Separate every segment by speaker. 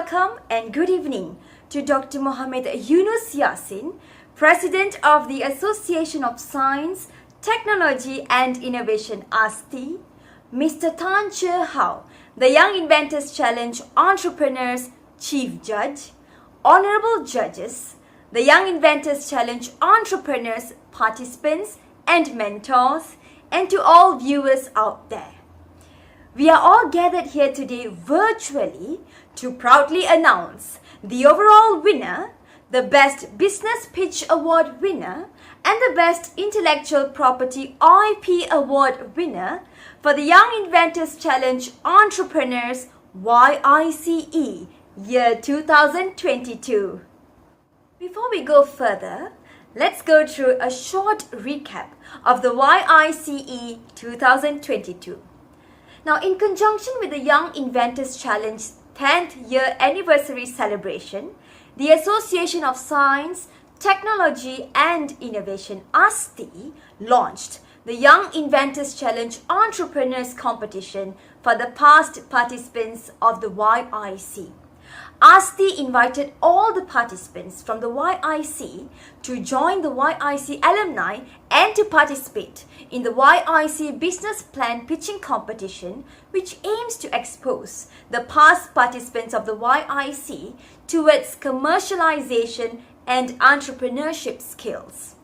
Speaker 1: welcome and good evening to Dr. Mohammed Yunus Yassin, President of the Association of Science, Technology and Innovation ASTI, Mr. Tan Che Hao, the Young Inventors Challenge Entrepreneurs Chief Judge, Honorable Judges, the Young Inventors Challenge Entrepreneurs Participants and Mentors, and to all viewers out there. We are all gathered here today virtually to proudly announce the overall winner, the Best Business Pitch Award winner, and the Best Intellectual Property IP Award winner for the Young Inventors Challenge Entrepreneurs YICE year 2022. Before we go further, let's go through a short recap of the YICE 2022. Now, in conjunction with the Young Inventors Challenge 10th year anniversary celebration, the Association of Science, Technology and Innovation ASTI launched the Young Inventors Challenge Entrepreneurs Competition for the past participants of the YIC. ASTI invited all the participants from the YIC to join the YIC alumni and to participate in the YIC Business Plan Pitching Competition, which aims to expose the past participants of the YIC towards commercialization and entrepreneurship skills.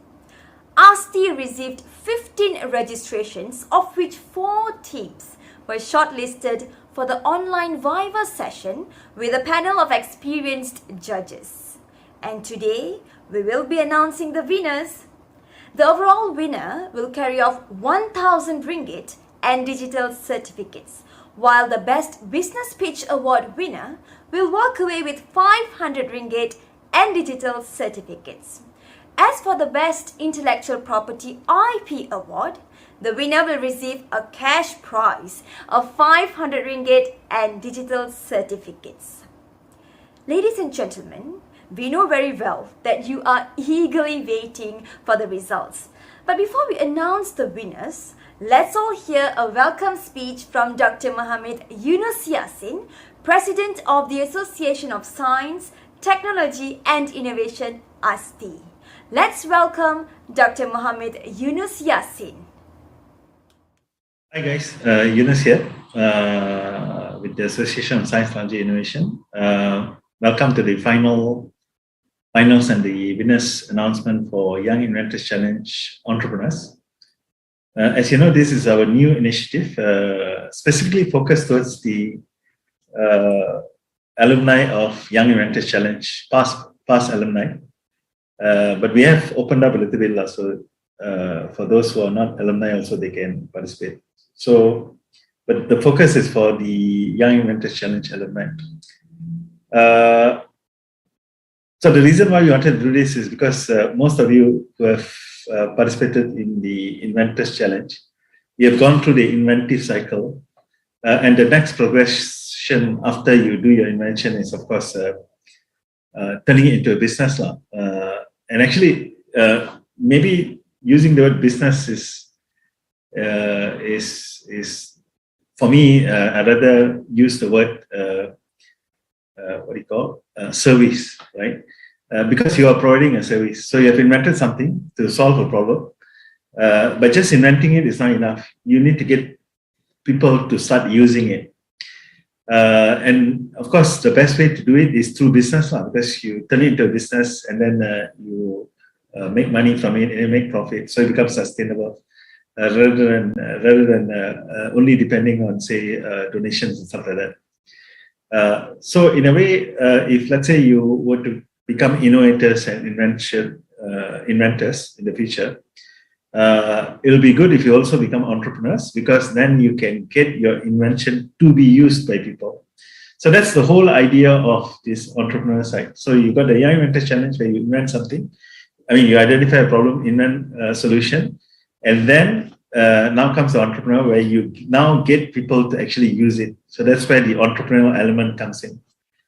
Speaker 1: ASTI received 15 registrations, of which 4 teams were shortlisted for the online Viva session with a panel of experienced judges. And today, we will be announcing the winners. The overall winner will carry off 1,000 ringgit and digital certificates, while the Best Business Pitch Award winner will walk away with 500 ringgit and digital certificates. As for the Best Intellectual Property IP Award, the winner will receive a cash prize of 500 ringgit and digital certificates. Ladies and gentlemen, we know very well that you are eagerly waiting for the results. But before we announce the winners, let's all hear a welcome speech from Dr. Mohammed Yunus Yassin, President of the Association of Science, Technology and Innovation ASTI. Let's welcome Dr. Mohammed Yunus Yassin.
Speaker 2: Hi guys, Yunus here with the Association of Science, Technology, Innovation. Welcome to the finals and the winners announcement for Young Inventors Challenge Entrepreneurs. As you know, this is our new initiative, specifically focused towards the alumni of Young Inventors Challenge, past alumni. But we have opened up a little bit, so for those who are not alumni also, they can participate. So, but the focus is for the Young Inventors Challenge alumni. So the reason why we wanted to do this is because most of you who have participated in the Inventors Challenge, you have gone through the inventive cycle, and the next progression after you do your invention is, of course, turning it into a business. And actually, maybe using the word business is for me, I'd rather use the word service, right? Because you are providing a service. So you have invented something to solve a problem, but just inventing it is not enough. You need to get people to start using it. And of course, the best way to do it is through business, because you turn it into a business and then you make money from it and you make profit, so it becomes sustainable. Rather than only depending on, say, donations and stuff like that. So in a way, if let's say you were to become innovators and inventors in the future, it'll be good if you also become entrepreneurs, because then you can get your invention to be used by people. So that's the whole idea of this entrepreneur side. So you got the Young Inventors Challenge where you invent something. I mean, you identify a problem, invent a solution, and then now comes the entrepreneur where you now get people to actually use it. So that's where the entrepreneurial element comes in.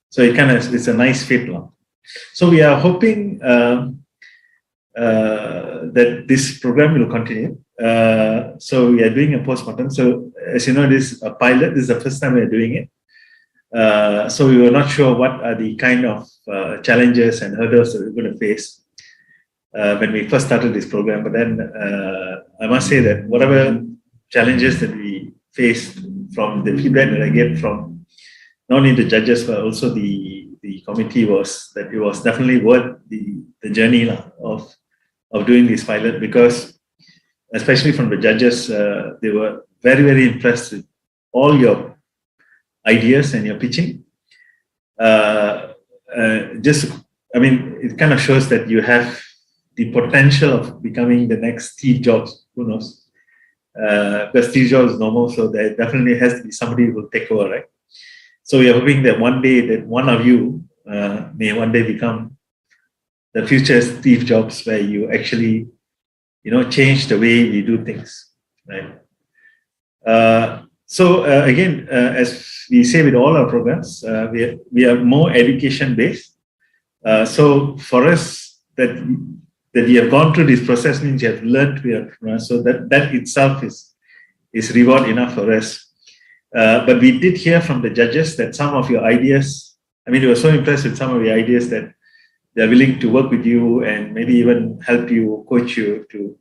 Speaker 2: So it kind of, it's a nice fit. So we are hoping that this program will continue. So we are doing a postmortem. So as you know, this is a pilot. This is the first time we are doing it. So we were not sure what are the kind of challenges and hurdles that we're going to face when we first started this program. But then I must say that whatever challenges that we faced, from the feedback that I get from not only the judges but also the committee, was that it was definitely worth the journey of doing this pilot, because especially from the judges, they were very, very impressed with all your ideas and your pitching. It kind of shows that you have the potential of becoming the next Steve Jobs. Who knows? Because Steve Jobs is normal, so there definitely has to be somebody who will take over, right? So we are hoping that one day that one of you may one day become the future Steve Jobs, where you actually, change the way you do things, right? Again, as we say with all our programs, we are more education based. So for us, that you have gone through this process means you have learned to be an entrepreneur. So that itself is reward enough for us. But we did hear from the judges that some of your ideas, they were so impressed with some of your ideas that they're willing to work with you and maybe even help you, coach you to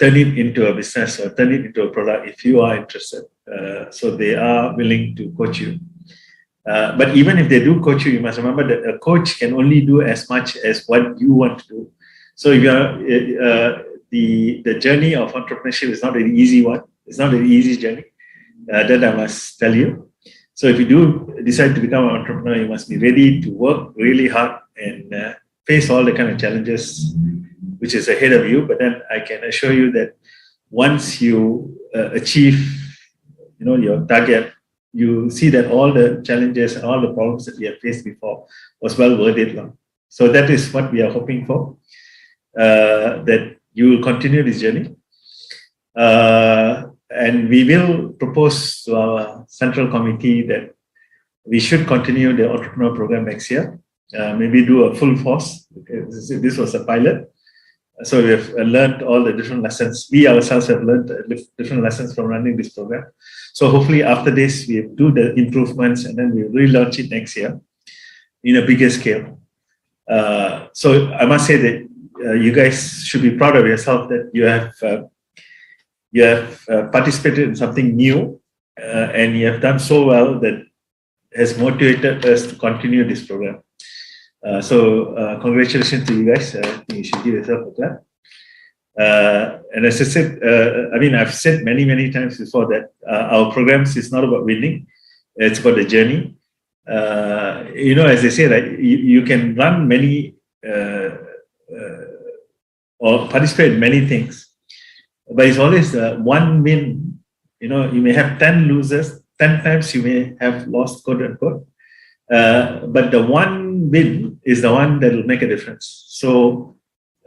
Speaker 2: turn it into a business or turn it into a product if you are interested. So they are willing to coach you. But even if they do coach you, you must remember that a coach can only do as much as what you want to do. So if you're, the journey of entrepreneurship is not an easy one. It's not an easy journey. That I must tell you. So if you do decide to become an entrepreneur, you must be ready to work really hard and face all the kind of challenges which is ahead of you. But then I can assure you that once you achieve, your target, you see that all the challenges and all the problems that we have faced before was well worth it. So that is what we are hoping for, that you will continue this journey. And we will propose to our central committee that we should continue the entrepreneur program next year. Maybe do a full force. This was a pilot. So we have learned all the different lessons. We ourselves have learned different lessons from running this program. So hopefully after this, we do the improvements and then we'll relaunch it next year in a bigger scale. So I must say that you guys should be proud of yourself that you have participated in something new and you have done so well that has motivated us to continue this program. So congratulations to you guys. You should give yourself a clap. And as I said, I've said many, many times before that our programs is not about winning. It's about the journey. As they say, right, you can run many or participate in many things, but it's always one win. You may have 10 losers, 10 times you may have lost, quote unquote. But the one win is the one that will make a difference. So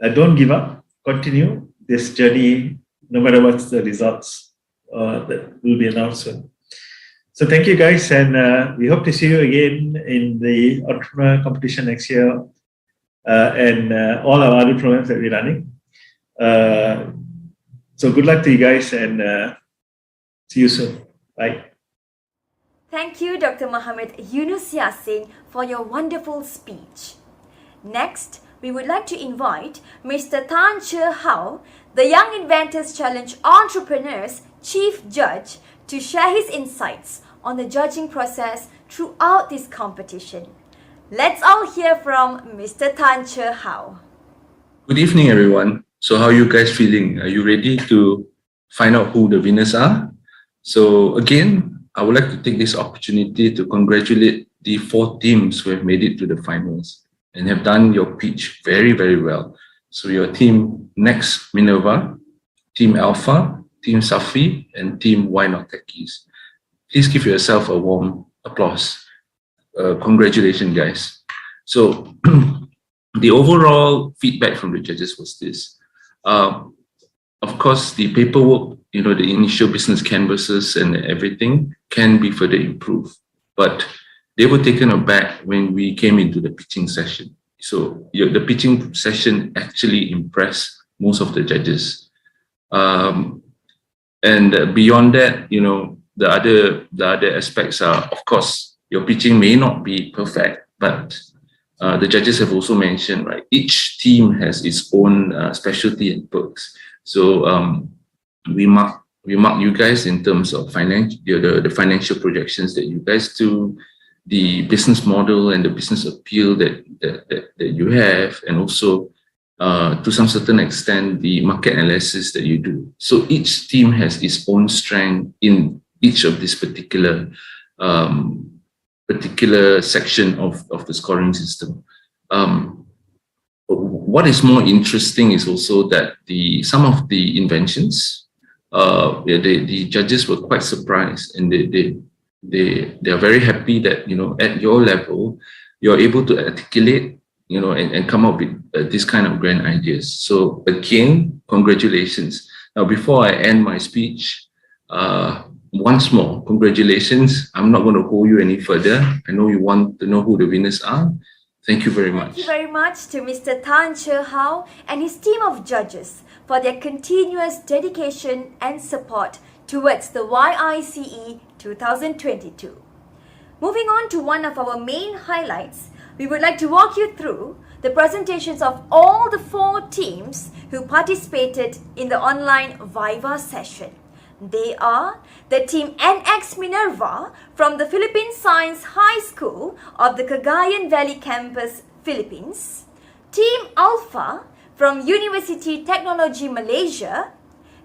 Speaker 2: don't give up. Continue this journey, no matter what's the results that will be announced soon. So thank you guys, and we hope to see you again in the entrepreneur competition next year and all our other programs that we're running. So good luck to you guys, and see you soon. Bye.
Speaker 1: Thank you, Dr. Mohamed Yunus Yassin, for your wonderful speech. Next, we would like to invite Mr. Tan Che Hao, the Young Inventors Challenge Entrepreneurs Chief Judge, to share his insights on the judging process throughout this competition. Let's all hear from Mr. Tan Che Hao.
Speaker 3: Good evening, everyone. So how are you guys feeling? Are you ready to find out who the winners are? So again, I would like to take this opportunity to congratulate the 4 teams who have made it to the finals and have done your pitch very, very well. So your team Next Minerva, Team Alpha, Team Safi, and Team Why Not Techies. Please give yourself a warm applause. Congratulations, guys. So the overall feedback from the judges was this. Of course, the paperwork, the initial business canvases and everything can be further improved. But they were taken aback when we came into the pitching session. So the pitching session actually impressed most of the judges. And beyond that, the other aspects are, of course, your pitching may not be perfect, but the judges have also mentioned, right, each team has its own specialty and perks. So we mark you guys in terms of the financial projections that you guys do, the business model and the business appeal that you have, and also to some certain extent the market analysis that you do. So each team has its own strength in each of these particular section of the scoring system. What is more interesting is also that some of the inventions, the judges were quite surprised, and they are very happy that, you know, at your level you're able to articulate, you know, and come up with this kind of grand ideas. So again, congratulations. Now, before I end my speech, once more, congratulations. I'm not going to hold you any further. I know you want to know who the winners are. Thank you very much.
Speaker 1: Thank you very much to Mr. Tan Che Hao and his team of judges for their continuous dedication and support towards the YICE 2022. Moving on to one of our main highlights, we would like to walk you through the presentations of all the 4 teams who participated in the online Viva session. They are the Team NX Minerva from the Philippine Science High School of the Cagayan Valley Campus, Philippines, Team Alpha from University Technology Malaysia,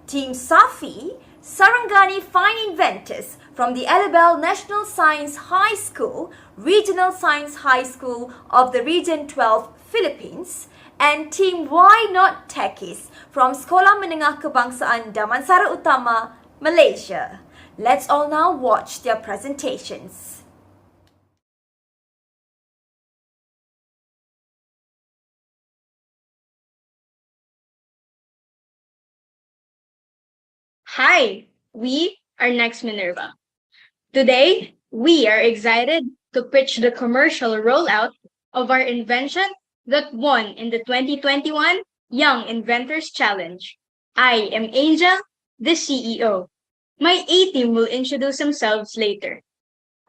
Speaker 1: Team Safi, Sarangani Fine Inventors from the Alabel National Science High School, Regional Science High School of the Region 12, Philippines, and Team Why Not Techies from Sekolah Menengah Kebangsaan Damansara Utama, Malaysia. Let's all now watch their presentations.
Speaker 4: Hi, we are Next Minerva. Today, we are excited to pitch the commercial rollout of our invention that won in the 2021 Young Inventors Challenge. I am Angel, the CEO. My A-team will introduce themselves later.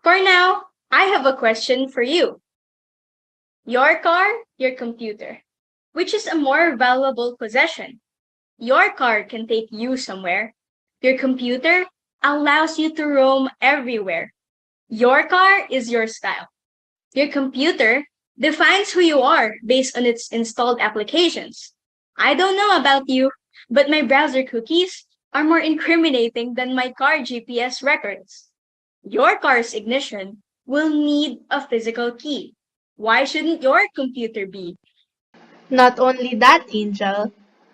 Speaker 4: For now, I have a question for you. Your car, your computer. Which is a more valuable possession? Your car can take you somewhere. Your computer allows you to roam everywhere. Your car is your style. Your computer defines who you are based on its installed applications. I don't know about you, but my browser cookies are more incriminating than my car GPS records. Your car's ignition will need a physical key. Why shouldn't your computer be?
Speaker 5: Not only that, Angel.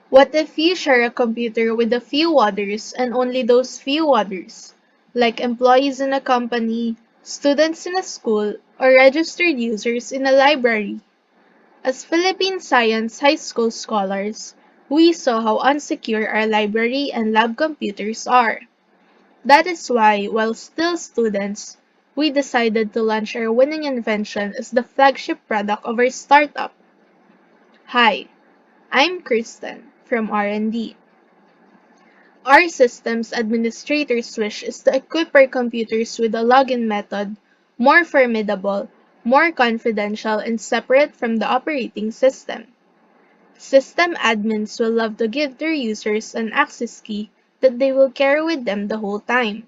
Speaker 5: What if you share a computer with a few others and only those few others, like employees in a company, students in a school, or registered users in a library? As Philippine Science High School scholars, we saw how unsecure our library and lab computers are. That is why, while still students, we decided to launch our winning invention as the flagship product of our startup. Hi, I'm Kristen from R&D. Our systems administrator's wish is to equip our computers with a login method more formidable, more confidential, and separate from the operating system. System admins will love to give their users an access key that they will carry with them the whole time.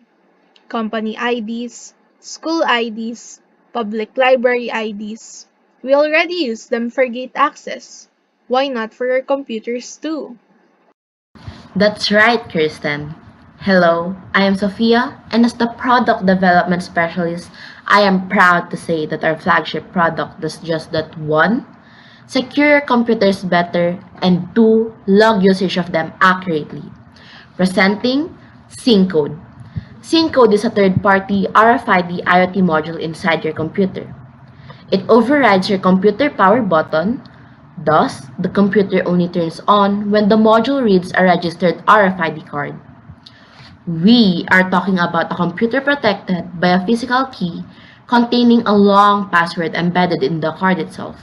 Speaker 5: Company IDs, school IDs, public library IDs. We already use them for gate access. Why not for your computers too?
Speaker 6: That's right, Kirsten. Hello, I am Sophia, and as the product development specialist, I am proud to say that our flagship product does just that: 1, secure your computers better, and 2, log usage of them accurately. Presenting SyncCode. SyncCode is a third-party RFID IoT module inside your computer. It overrides your computer power button. Thus, the computer only turns on when the module reads a registered RFID card. We are talking about a computer protected by a physical key containing a long password embedded in the card itself,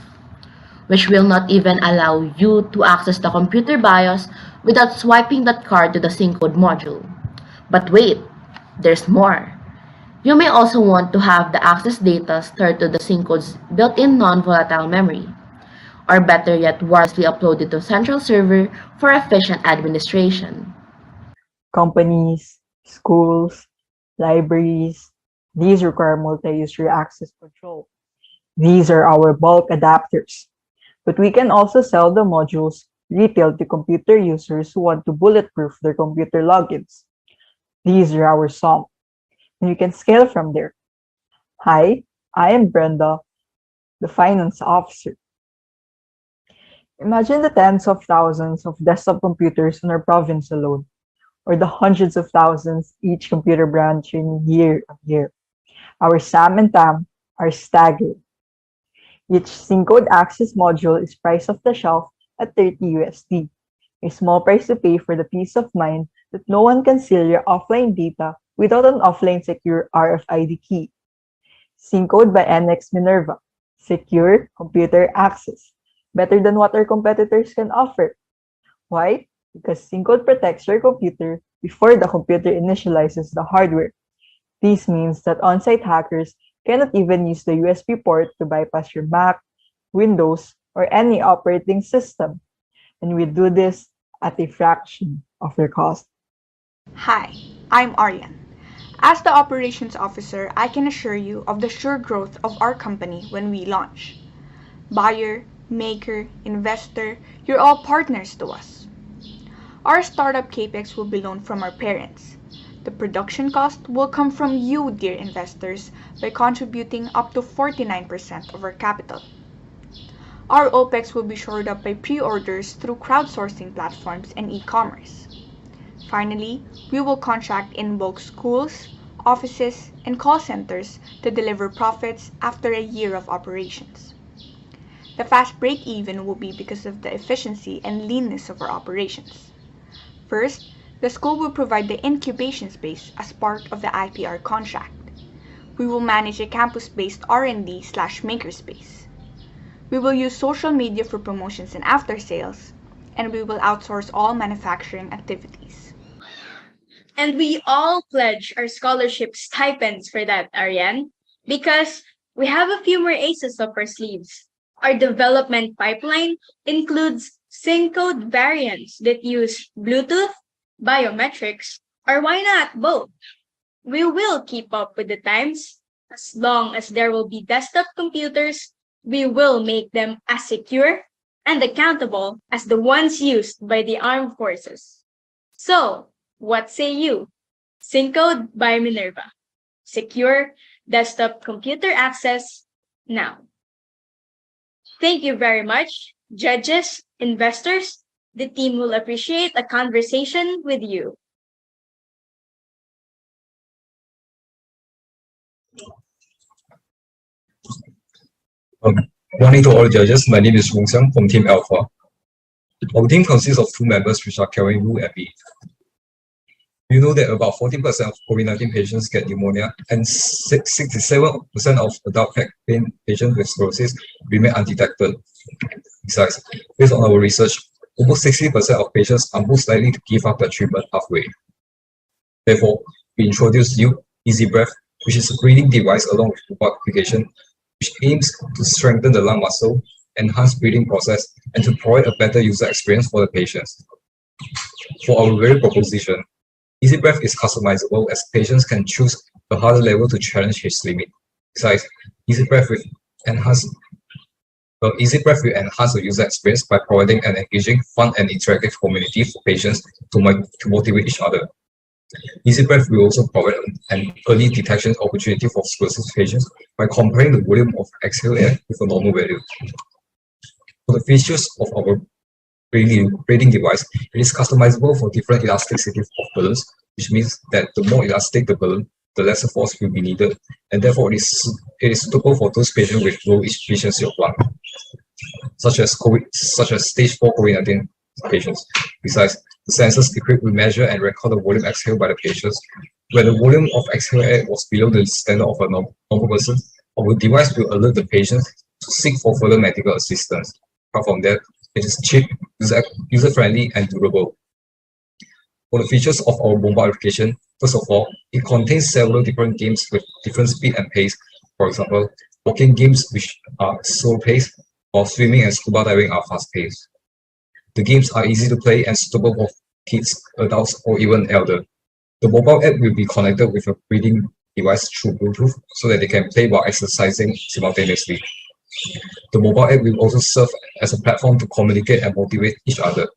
Speaker 6: which will not even allow you to access the computer BIOS without swiping that card to the SyncCode module. But wait, there's more. You may also want to have the access data stored to the SYNCODE's built-in non-volatile memory, or better yet wirelessly uploaded to a central server for efficient administration.
Speaker 7: Companies, schools, libraries, these require multi-user access control. These are our bulk adapters. But we can also sell the modules retail to computer users who want to bulletproof their computer logins. These are our SOM, and we can scale from there. Hi, I am Brenda, the finance officer. Imagine the tens of thousands of desktop computers in our province alone, or the hundreds of thousands each computer branching year on year. Our SAM and TAM are staggering. Each SYNCODE access module is priced off the shelf at 30 USD, a small price to pay for the peace of mind that no one can steal your offline data without an offline secure RFID key. SYNCODE by NX Minerva, secure computer access, better than what our competitors can offer. Why? Because SYNCODE protects your computer before the computer initializes the hardware. This means that on-site hackers cannot even use the USB port to bypass your Mac, Windows, or any operating system. And we do this at a fraction of your cost.
Speaker 8: Hi, I'm Aryan. As the operations officer, I can assure you of the sure growth of our company when we launch. Buyer, maker, investor, you're all partners to us. Our startup capex will be loaned from our parents. The production cost will come from you, dear investors, by contributing up to 49% of our capital. Our OPEX will be shored up by pre-orders through crowdsourcing platforms and e-commerce. Finally, we will contract in bulk schools, offices, and call centers to deliver profits after a year of operations. The fast break-even will be because of the efficiency and leanness of our operations. First, the school will provide the incubation space as part of the IPR contract. We will manage a campus-based R&D/makerspace. We will use social media for promotions and after-sales, and we will outsource all manufacturing activities.
Speaker 4: And we all pledge our scholarship stipends for that, Ariane, because we have a few more aces up our sleeves. Our development pipeline includes SYNCODE variants that use Bluetooth, biometrics, or why not both? We will keep up with the times. As long as there will be desktop computers, we will make them as secure and accountable as the ones used by the armed forces. So, what say you? SYNCODE by Minerva. Secure desktop computer access now. Thank you very much, judges, investors. The team will appreciate a conversation with you.
Speaker 9: Morning to all judges. My name is Wong Xiang from Team Alpha. Our team consists of two members, which are Karen Wu and me. You know that about 14% of COVID-19 patients get pneumonia, and 67% of adult pain patients with sclerosis remain undetected. Besides, based on our research, almost 60% of patients are most likely to give up the treatment halfway. Therefore, we introduce you Easy Breath, which is a breathing device along with mobile application, which aims to strengthen the lung muscle, enhance breathing process, and to provide a better user experience for the patients. For our very proposition, Easy Breath is customizable as patients can choose a harder level to challenge his limit. Besides, Easy Breath will enhance the user experience by providing an engaging, fun, and interactive community for patients to motivate each other. Easy Breath will also provide an early detection opportunity for sclerosis patients by comparing the volume of exhaled air with a normal value. For the features of our breathing device, it is customizable for different elasticity of balloons, which means that the more elastic the balloon, the lesser force will be needed, and therefore it is suitable for those patients with low efficiency of lung, such as stage 4 COVID-19 patients. Besides, the sensors equipped will measure and record the volume exhaled by the patients. When the volume of exhaled air was below the standard of a normal person, our device will alert the patient to seek for further medical assistance. Apart from that, it is cheap, user-friendly, and durable. For the features of our mobile application, First of all, it contains several different games with different speed and pace. For example, walking games which are slow paced, while swimming and scuba diving are fast paced. The games are easy to play and suitable for kids, adults, or even elder. The mobile app will be connected with a breathing device through Bluetooth so that they can play while exercising simultaneously. The mobile app will also serve as a platform to communicate and motivate each other.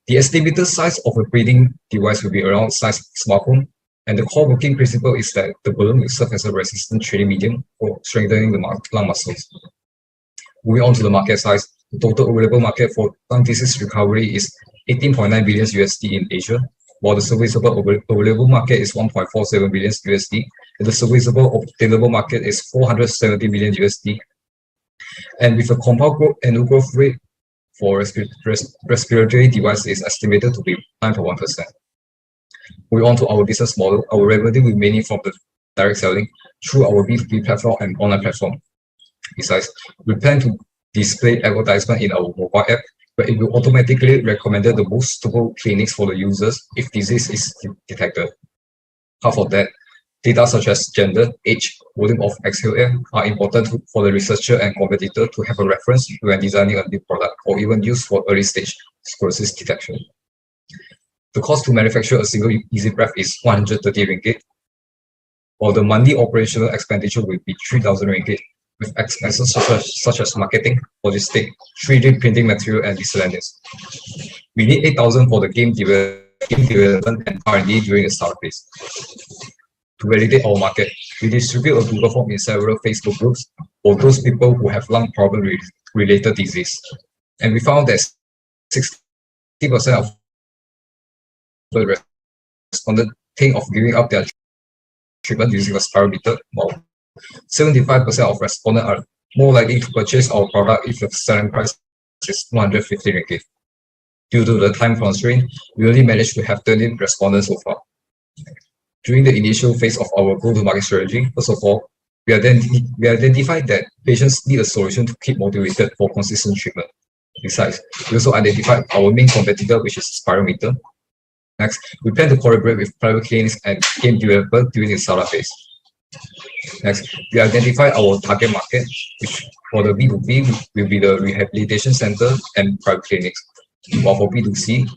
Speaker 9: The estimated size of a breathing device will be around size smartphone, and the core working principle is that the balloon will serve as a resistant training medium for strengthening the lung muscles. Moving on to the market size, the total available market for lung disease recovery is 18.9 billion USD in Asia, while the serviceable available market is 1.47 billion USD, and the serviceable obtainable market is 470 million USD. And with a compound annual growth rate for respiratory devices is estimated to be 9.1%. Moving on to our business model, our revenue will mainly from the direct selling through our B2B platform and online platform. Besides, we plan to display advertisement in our mobile app where it will automatically recommend the most suitable clinics for the users if disease is detected. Half of that, data such as gender, age, volume of exhale air are important for the researcher and competitor to have a reference when designing a new product or even used for early stage sclerosis detection. The cost to manufacture a single Easy Breath is 130 ringgit, while the monthly operational expenditure will be 3,000 ringgit, with expenses such as marketing, logistics, 3D printing material, and miscellaneous. We need 8,000 for the game development and R&D during the start phase. To validate our market, we distribute a Google form in several Facebook groups for those people who have lung problem related disease. And we found that 60% of the respondents think of giving up their treatment using a spirometer, while 75% of respondents are more likely to purchase our product if the selling price is 150 ringgit. Due to the time constraint, we only managed to have 30 respondents so far. During the initial phase of our go-to-market strategy, first of all, we identified that patients need a solution to keep motivated for consistent treatment. Besides, we also identified our main competitor, which is spirometer. Next, we plan to collaborate with private clinics and game developers during the startup phase. Next, we identify our target market, which for the B2B will be the rehabilitation center and private clinics, while for B2C,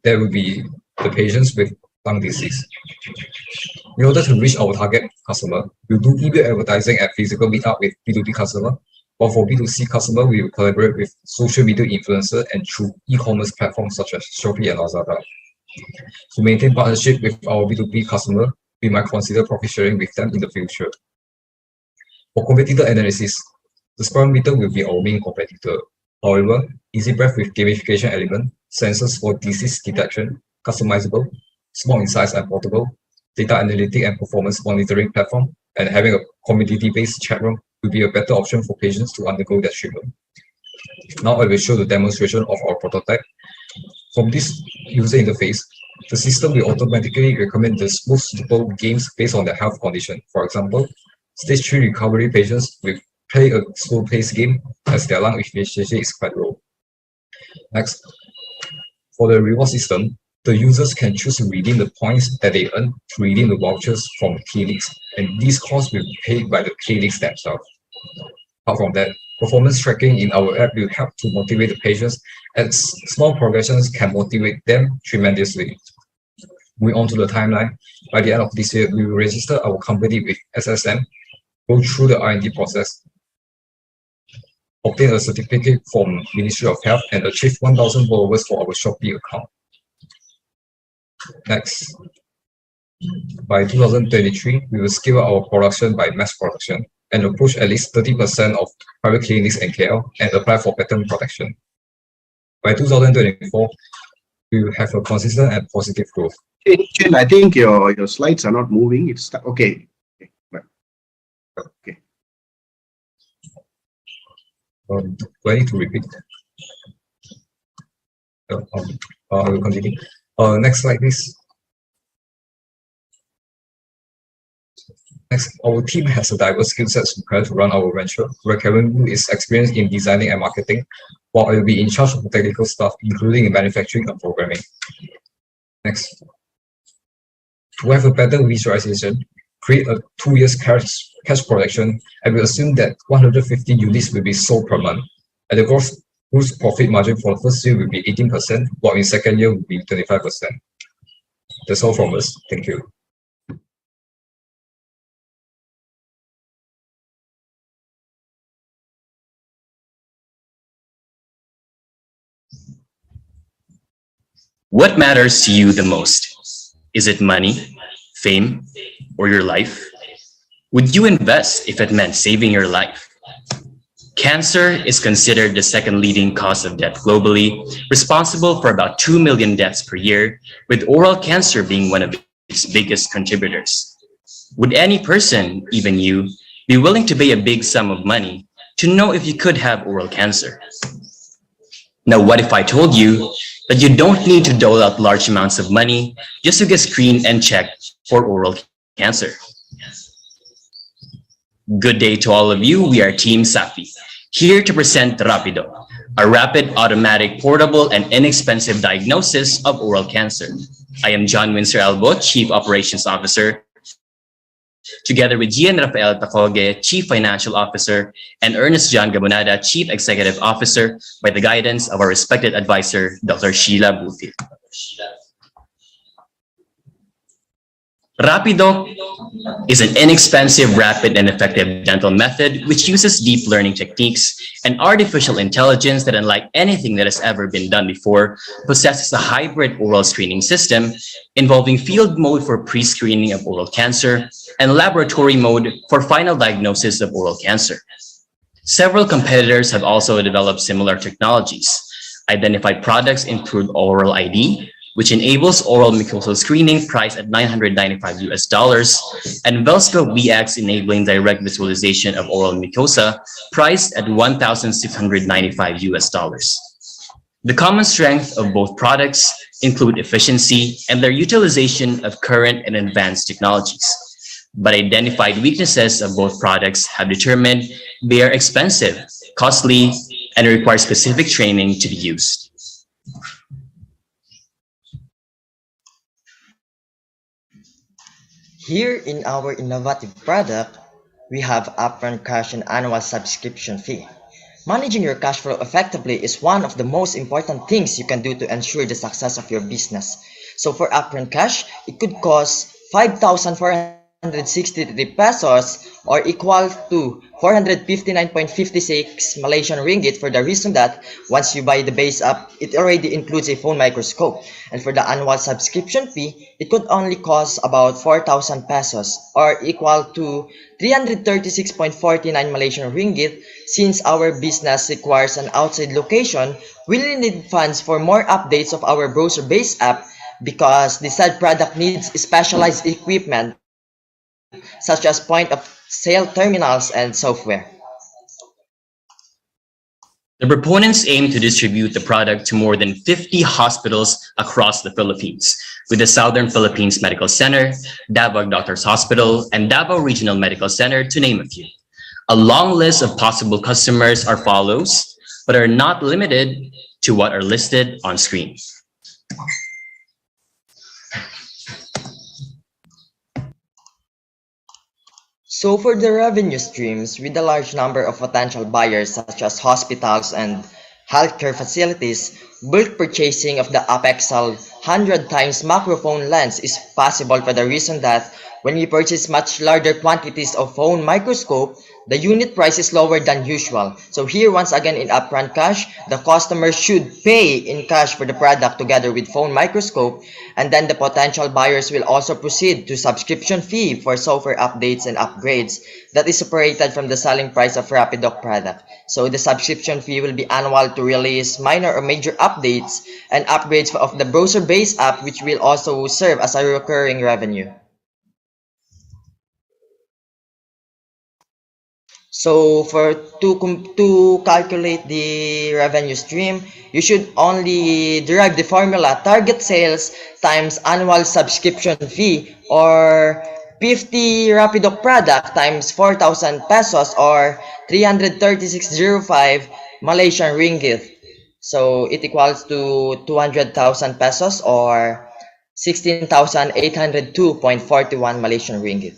Speaker 9: there will be the patients with lung disease. In order to reach our target customer, we'll do email advertising and physical meetup with B2B customer, while for B2C customer, we will collaborate with social media influencers and through e-commerce platforms such as Shopee and Lazada. To maintain partnership with our B2B customer, we might consider profit sharing with them in the future. For competitor analysis, the spirometer will be our main competitor. However, Easy Breath with gamification element, sensors for disease detection, customizable, small in size and portable, data analytic and performance monitoring platform, and having a community-based chat room will be a better option for patients to undergo their treatment. Now I will show the demonstration of our prototype. From this user interface, the system will automatically recommend the most suitable games based on their health condition. For example, stage 3 recovery patients will play a slow-paced game as their lung efficiency is quite low. Next, for the reward system, the users can choose to redeem the points that they earn to redeem the vouchers from clinics, and these costs will be paid by the clinics themselves. Apart from that, performance tracking in our app will help to motivate the patients, as small progressions can motivate them tremendously. Moving on to the timeline, by the end of this year, we will register our company with SSM, go through the R&D process, obtain a certificate from Ministry of Health, and achieve 1,000 followers for our Shopee account. Next, by 2023, we will scale our production by mass production and approach at least 30% of private clinics in KL and apply for patent protection. By 2024, we will have a consistent and positive growth.
Speaker 10: Chen, I think your slides are not moving. It's okay. Okay.
Speaker 9: Do I need to repeat? I will continue. Next slide, please. Next, our team has a diverse skill set required to run our venture, where Kevin Wu is experienced in designing and marketing, while I will be in charge of the technical stuff, including in manufacturing and programming. Next. To have a better visualization, create a 2 years cash projection, and we assume that 150 units will be sold per month. And the gross profit margin for the first year will be 18%, while in second year will be 25%. That's all from us. Thank you.
Speaker 11: What matters to you the most? Is it money, fame, or your life? Would you invest if it meant saving your life? Cancer is considered the second leading cause of death globally, responsible for about 2 million deaths per year, with oral cancer being one of its biggest contributors. Would any person, even you, be willing to pay a big sum of money to know if you could have oral cancer? Now, what if I told you that you don't need to dole out large amounts of money just to get screened and checked for oral cancer? Good day to all of you. We are Team Safi, here to present Rapido, a rapid, automatic, portable, and inexpensive diagnosis of oral cancer. I am John Windsor Albo, Chief Operations Officer, together with Gian Rafael Tacoge, Chief Financial Officer, and Ernest John Gabonada, Chief Executive Officer, by the guidance of our respected advisor, Dr. Sheila Buti. Rapido is an inexpensive, rapid, and effective dental method which uses deep learning techniques and artificial intelligence that, unlike anything that has ever been done before, possesses a hybrid oral screening system involving field mode for pre-screening of oral cancer and laboratory mode for final diagnosis of oral cancer. Several competitors have also developed similar technologies. Identified products include Oral ID, which enables oral mucosal screening priced at $995 and Velsco VX enabling direct visualization of oral mucosa priced at $1,695. The common strength of both products include efficiency and their utilization of current and advanced technologies. But identified weaknesses of both products have determined they are expensive, costly, and require specific training to be used.
Speaker 12: Here in our innovative product, we have upfront cash and annual subscription fee. Managing your cash flow effectively is one of the most important things you can do to ensure the success of your business. So for upfront cash, it could cost 5,463 pesos or equal to 459.56 Malaysian ringgit for the reason that once you buy the base app, it already includes a phone microscope. And for the annual subscription fee, it could only cost about 4,000 pesos or equal to 336.49 Malaysian ringgit. Since our business requires an outside location, we will need funds for more updates of our browser-based app because the said product needs specialized equipment such as point-of-sale terminals and software.
Speaker 11: The proponents aim to distribute the product to more than 50 hospitals across the Philippines, with the Southern Philippines Medical Center, Davao Doctors Hospital, and Davao Regional Medical Center, to name a few. A long list of possible customers are follows, but are not limited to what are listed on screen.
Speaker 12: So for the revenue streams, with a large number of potential buyers such as hospitals and healthcare facilities, bulk purchasing of the Apexal 100 times macrophone lens is possible for the reason that when you purchase much larger quantities of phone microscope, the unit price is lower than usual. So here once again in upfront cash, the customer should pay in cash for the product together with phone microscope, and then the potential buyers will also proceed to subscription fee for software updates and upgrades that is separated from the selling price of Rapidoc product. So the subscription fee will be annual to release minor or major updates and upgrades of the browser-based app, which will also serve as a recurring revenue. So to calculate the revenue stream, you should only derive the formula target sales times annual subscription fee, or 50 Rapidoc product times 4,000 pesos or 336.05 Malaysian ringgit. So it equals to 200,000 pesos or 16,802.41 Malaysian ringgit.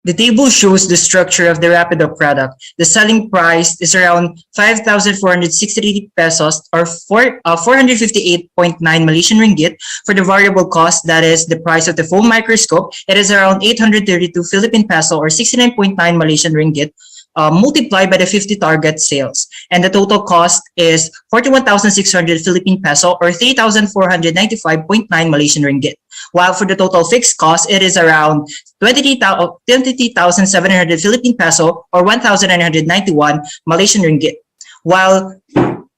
Speaker 13: The table shows the structure of the Rapido product. The selling price is around 5,463 pesos or 458.9 Malaysian ringgit. For the variable cost, that is the price of the full microscope, it is around 832 Philippine peso or 69.9 Malaysian ringgit. Multiplied by the 50 target sales. And the total cost is 41,600 Philippine peso or 3,495.9 Malaysian ringgit. While for the total fixed cost, it is around 23,700 Philippine peso or 1,991 Malaysian ringgit. While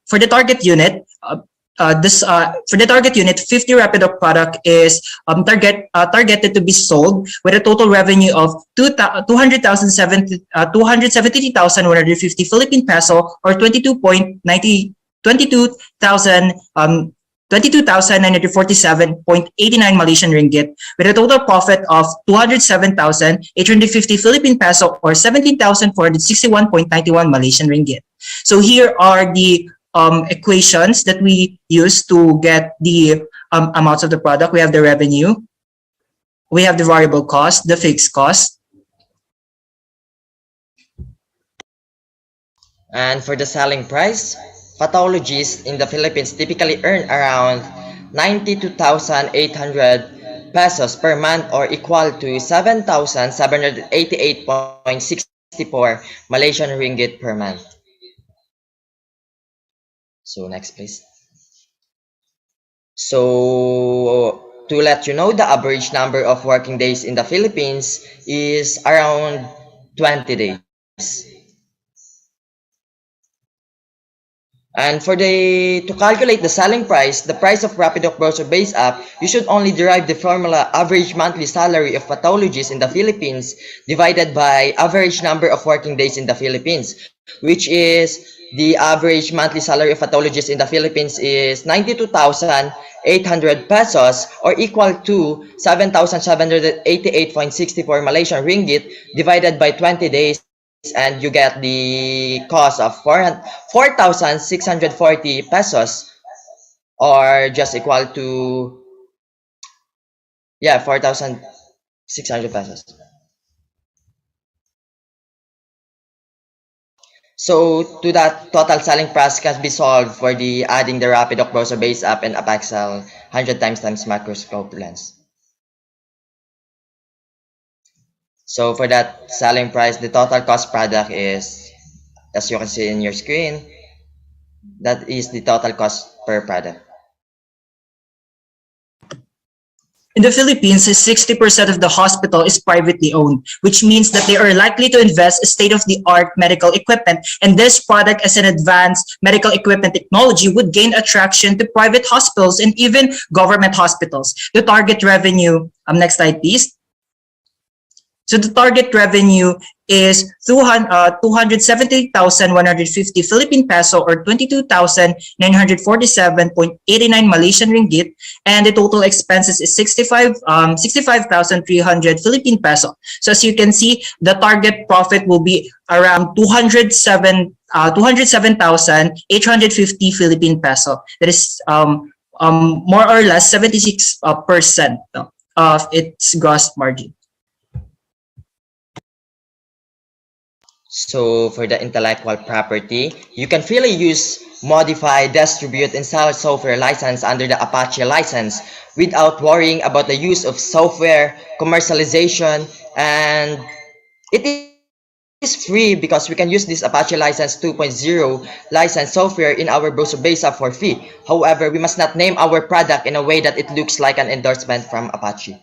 Speaker 13: for the target unit, for the target unit, 50 Rapido product is targeted to be sold with a total revenue of 273,150 Philippine peso or 22,947.89 Malaysian ringgit, with a total profit of 207,850 Philippine peso or 17,461.91 Malaysian ringgit. So here are the equations that we use to get the amounts of the product. We have the revenue, we have the variable cost, the fixed cost.
Speaker 12: And for the selling price, pathologists in the Philippines typically earn around 92,800 pesos per month or equal to 7,788.64 Malaysian ringgit per month. So next please. So to let you know, the average number of working days in the Philippines is around 20 days. And to calculate the selling price, the price of Rapidoc browser based app, you should only derive the formula average monthly salary of pathologists in the Philippines divided by average number of working days in the Philippines, which is the average monthly salary of pathologists in the Philippines is 92,800 pesos or equal to 7,788.64 Malaysian ringgit divided by 20 days, and you get the cost of 4,640 pesos or just equal to 4,600 pesos. So to that, total selling price can be solved for the adding the Rapidoc browser based app and Apexel 100 times microscope lens. So for that selling price, the total cost product is, as you can see in your screen, that is the total cost per product.
Speaker 13: In the Philippines, 60% of the hospital is privately owned, which means that they are likely to invest in state-of-the-art medical equipment, and this product as an advanced medical equipment technology would gain attraction to private hospitals and even government hospitals. The target revenue, next slide please. So the target revenue is 270,150 Philippine peso or 22,947.89 Malaysian ringgit, and the total expenses is 65,300 Philippine peso. So as you can see, the target profit will be around 207,850 Philippine peso. That is more or less 76% of its gross margin.
Speaker 12: So for the intellectual property, you can freely use, modify, distribute, and sell software license under the Apache license without worrying about the use of software, commercialization, and it is free because we can use this Apache license 2.0 license software in our browser-based app for free. However, we must not name our product in a way that it looks like an endorsement from Apache.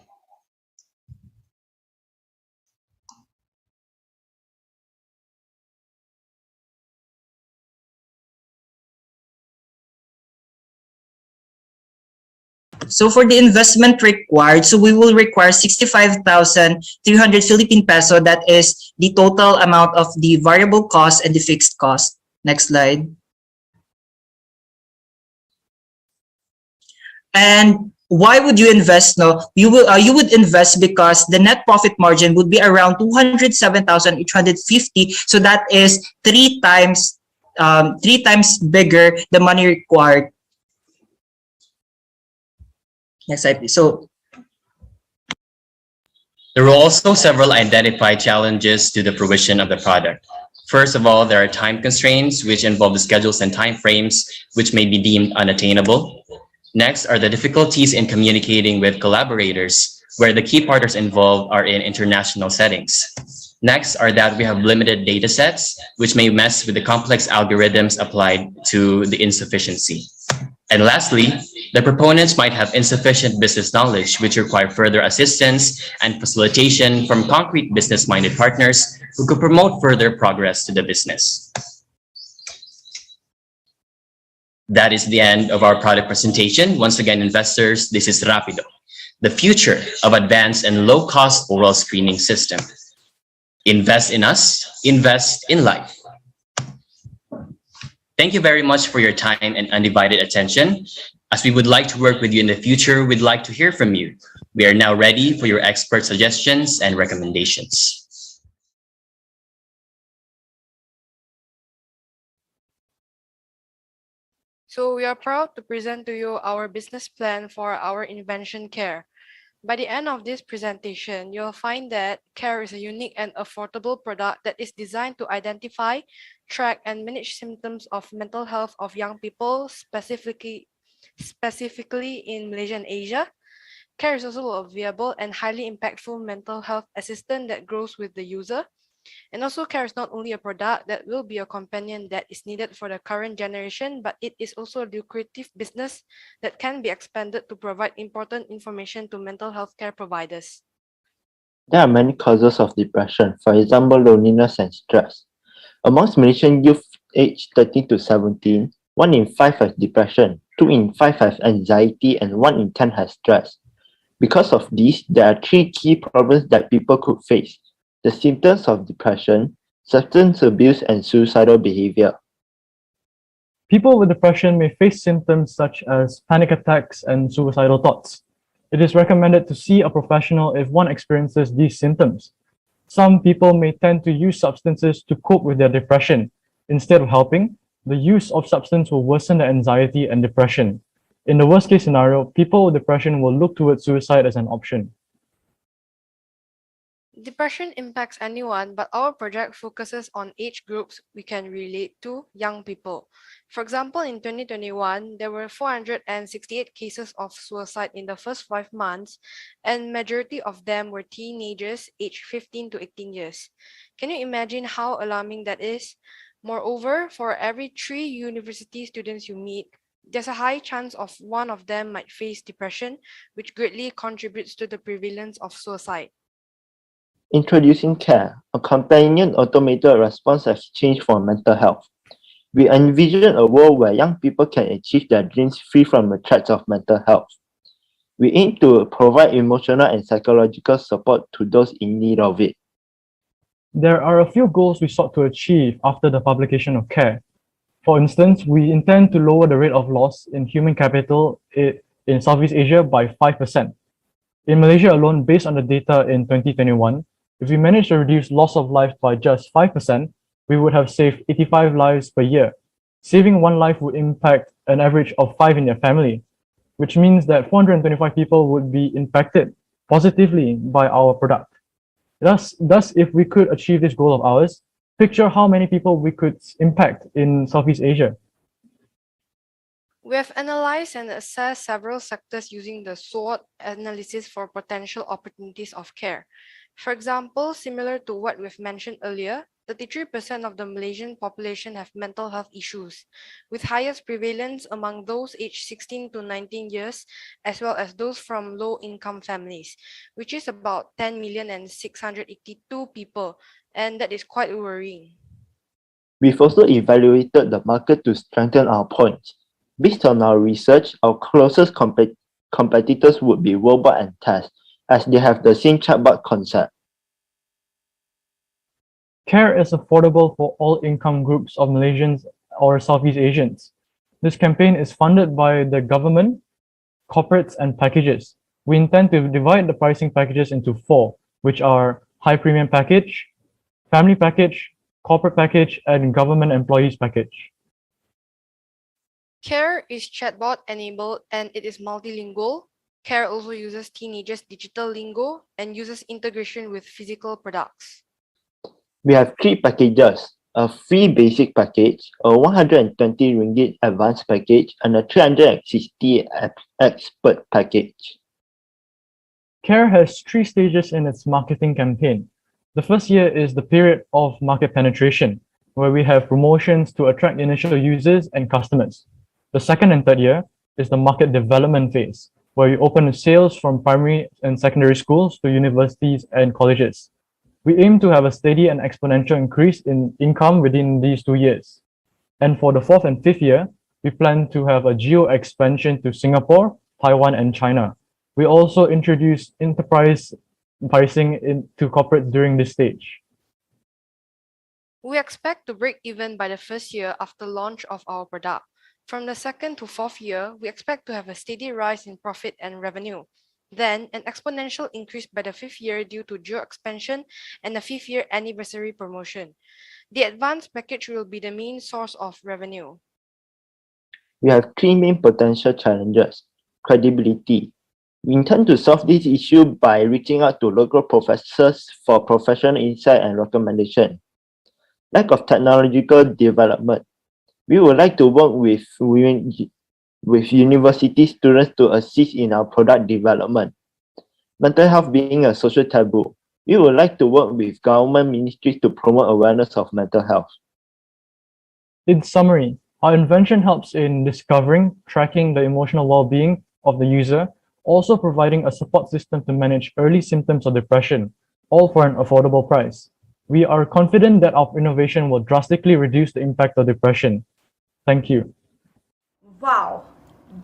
Speaker 13: So for the investment required, so we will require 65,300 Philippine peso. That is the total amount of the variable cost and the fixed cost. Next slide. And why would you invest? No, you would invest because the net profit margin would be around 207,850. So that is three times bigger the money required Next slide, please. So
Speaker 11: There were also several identified challenges to the provision of the product. First of all, there are time constraints, which involve the schedules and timeframes, which may be deemed unattainable. Next are the difficulties in communicating with collaborators, where the key partners involved are in international settings. Next are that we have limited data sets, which may mess with the complex algorithms applied to the insufficiency. And lastly, the proponents might have insufficient business knowledge, which require further assistance and facilitation from concrete business-minded partners who could promote further progress to the business. That is the end of our product presentation. Once again, investors, this is Rapido, the future of advanced and low-cost oral screening system. Invest in us, invest in life. Thank you very much for your time and undivided attention. As we would like to work with you in the future, we'd like to hear from you. We are now ready for your expert suggestions and recommendations.
Speaker 14: So we are proud to present to you our business plan for our invention Care. By the end of this presentation, you'll find that Care is a unique and affordable product that is designed to identify, track, and manage symptoms of mental health of young people, specifically in Malaysia and Asia. Care is also a viable and highly impactful mental health assistant that grows with the user. And also, Care is not only a product that will be a companion that is needed for the current generation, but it is also a lucrative business that can be expanded to provide important information to mental health care providers.
Speaker 15: There are many causes of depression, for example, loneliness and stress. Amongst Malaysian youth aged 13 to 17, 1 in 5 has depression, 2 in 5 has anxiety, and 1 in 10 has stress. Because of this, there are 3 key problems that people could face: the symptoms of depression, substance abuse, and suicidal behavior.
Speaker 16: People with depression may face symptoms such as panic attacks and suicidal thoughts. It is recommended to see a professional if one experiences these symptoms. Some people may tend to use substances to cope with their depression. Instead of helping, the use of substance will worsen the anxiety and depression. In the worst case scenario, people with depression will look towards suicide as an option.
Speaker 14: Depression impacts anyone, but our project focuses on age groups we can relate to, young people. For example, in 2021, there were 468 cases of suicide in the first 5 months, and majority of them were teenagers aged 15 to 18 years. Can you imagine how alarming that is? Moreover, for every 3 university students you meet, there's a high chance of one of them might face depression, which greatly contributes to the prevalence of suicide.
Speaker 15: Introducing Care, a companion automated response exchange for mental health. We envision a world where young people can achieve their dreams free from the threats of mental health. We aim to provide emotional and psychological support to those in need of it.
Speaker 16: There are a few goals we sought to achieve after the publication of Care. For instance, we intend to lower the rate of loss in human capital in Southeast Asia by 5%. In Malaysia alone, based on the data in 2021, if we manage to reduce loss of life by just 5%, we would have saved 85 lives per year. Saving 1 life would impact an average of 5 in their family, which means that 425 people would be impacted positively by our product. Thus, if we could achieve this goal of ours, picture how many people we could impact in Southeast Asia.
Speaker 14: We have analyzed and assessed several sectors using the SWOT analysis for potential opportunities of care. For example, similar to what we've mentioned earlier, 33% of the Malaysian population have mental health issues, with highest prevalence among those aged 16 to 19 years, as well as those from low-income families, which is about 10,682 people, and that is quite worrying.
Speaker 15: We've also evaluated the market to strengthen our points. Based on our research, our closest competitors would be Robot and Test, as they have the same chatbot concept.
Speaker 16: Care is affordable for all income groups of Malaysians or Southeast Asians. This campaign is funded by the government, corporates, and packages. We intend to divide the pricing packages into 4, which are high premium package, family package, corporate package, and government employees package.
Speaker 14: Care is chatbot enabled and it is multilingual. CARE also uses teenagers' digital lingo and uses integration with physical products.
Speaker 15: We have three packages: a free basic package, a 120 ringgit advanced package, and a 360 expert package.
Speaker 16: CARE has 3 stages in its marketing campaign. The first year is the period of market penetration, where we have promotions to attract initial users and customers. The second and third year is the market development phase, where we open sales from primary and secondary schools to universities and colleges. We aim to have a steady and exponential increase in income within these 2 years. And for the fourth and fifth year, we plan to have a geo expansion to Singapore, Taiwan, and China. We also introduce enterprise pricing to corporates during this stage.
Speaker 14: We expect to break even by the first year after launch of our product. From the second to fourth year, we expect to have a steady rise in profit and revenue. Then, an exponential increase by the fifth year due to geo expansion and the fifth year anniversary promotion. The advanced package will be the main source of revenue.
Speaker 15: We have 3 main potential challenges. Credibility. We intend to solve this issue by reaching out to local professors for professional insight and recommendation. Lack of technological development. We would like to work with university students to assist in our product development. Mental health being a social taboo, we would like to work with government ministries to promote awareness of mental health.
Speaker 16: In summary, our invention helps in discovering, tracking the emotional well-being of the user, also providing a support system to manage early symptoms of depression, all for an affordable price. We are confident that our innovation will drastically reduce the impact of depression. Thank you.
Speaker 1: Wow,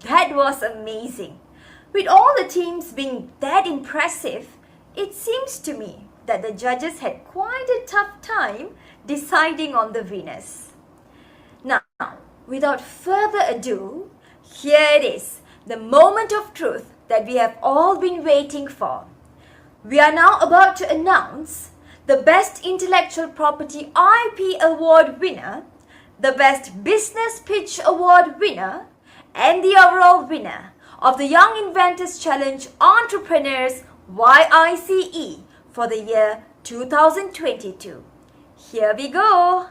Speaker 1: that was amazing. With all the teams being that impressive, it seems to me that the judges had quite a tough time deciding on the winners. Now, without further ado, here it is, the moment of truth that we have all been waiting for. We are now about to announce the Best Intellectual Property IP Award winner, the Best Business Pitch Award winner, and the overall winner of the Young Inventors Challenge Entrepreneurs YICE for the year 2022. Here we go.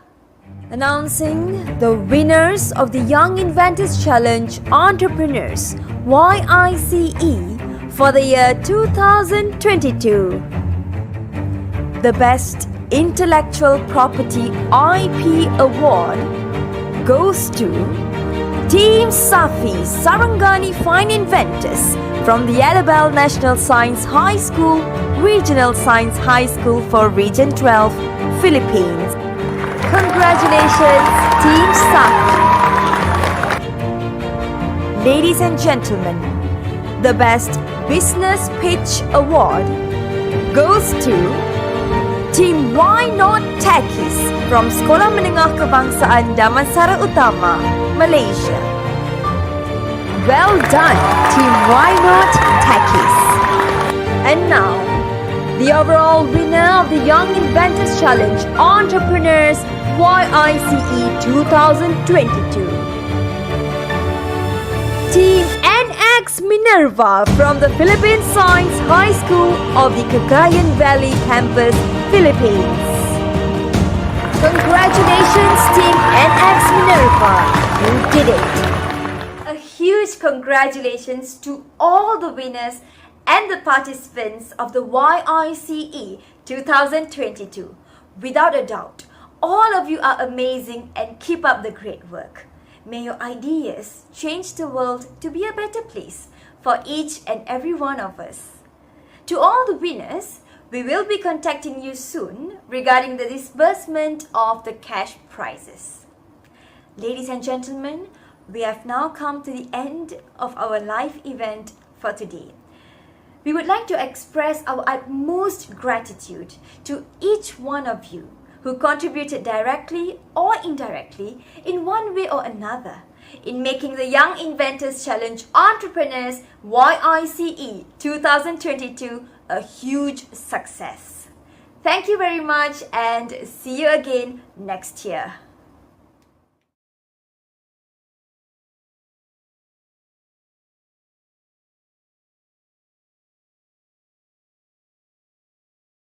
Speaker 1: Announcing the winners of the Young Inventors Challenge Entrepreneurs YICE for the year 2022. The Best Intellectual Property IP Award goes to Team Safi Sarangani Fine Inventors from the Alabel National Science High School, Regional Science High School for Region 12, Philippines. Congratulations, Team Safi. Ladies and gentlemen, the Best Business Pitch Award goes to Team Why Not Techies from Sekolah Menengah Kebangsaan Damansara Utama, Malaysia. Well done, Team Why Not Techies. And now, the overall winner of the Young Inventors Challenge Entrepreneurs YICE 2022. Team NX Minerva from the Philippine Science High School of the Cagayan Valley Campus, Philippines. Congratulations, Team NX Minerva. You did it. A huge congratulations to all the winners and the participants of the YICE 2022. Without a doubt, all of you are amazing and keep up the great work. May your ideas change the world to be a better place for each and every one of us. To all the winners, we will be contacting you soon regarding the disbursement of the cash prizes. Ladies and gentlemen, we have now come to the end of our live event for today. We would like to express our utmost gratitude to each one of you who contributed directly or indirectly in one way or another in making the Young Inventors Challenge Entrepreneurs YICE 2022 a huge success. Thank you very much and see you again next year.